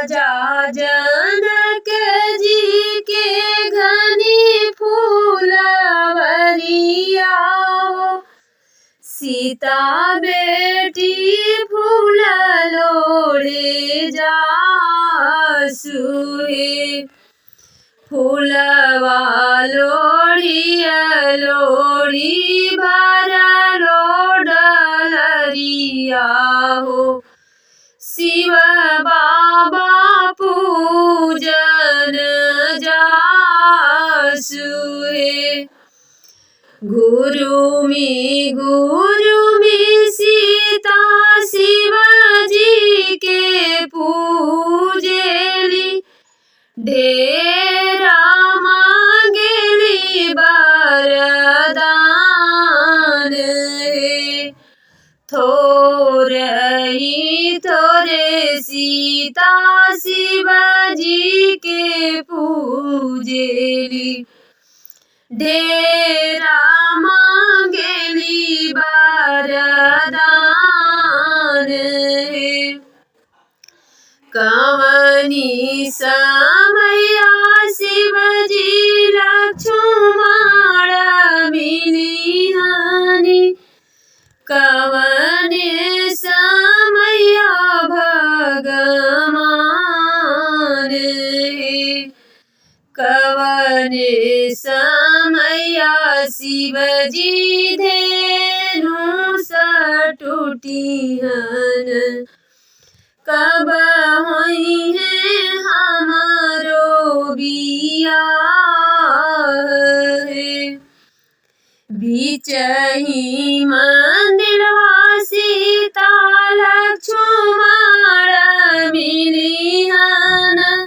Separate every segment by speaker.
Speaker 1: राजा जनक जी के घनी फूलवरिया हो। सीता बेटी फूल लोढ़े जासुए। फूलवा लोढ़िया लोढ़ी भरा लोडलरिया हो। शिव बाबा पूजन जासुए। गुरुमी सीता शिव जी के पूजेली। ढेरा मांगेली वरदान हे। थोरे सीता शिव जी के पूजेली। ढेरा मांगेली वरदान हे। कवनी समया शिव जी लक्ष्मण मिलिहानि। कवने समया भगवान हे। कवने समया शिव जी धेनु सटुटिहन। कब होई है हमारो बियाह हे। बिचही मंदिरवा सीता लक्ष्मण मिलिहन।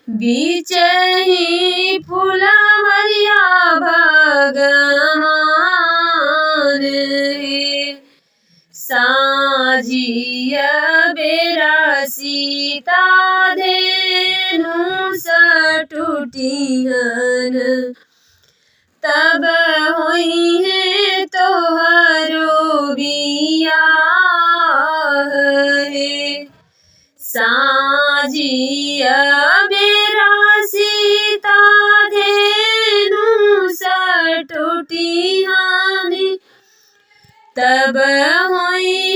Speaker 1: बिचही फूलवरिया भगवान हे। साझिया बेरा सीता धेनु सटुटिहन। तब होई है तोहरो बियाह हे। साझिया बेरा सीता धेनु सटुटिहन। तब होई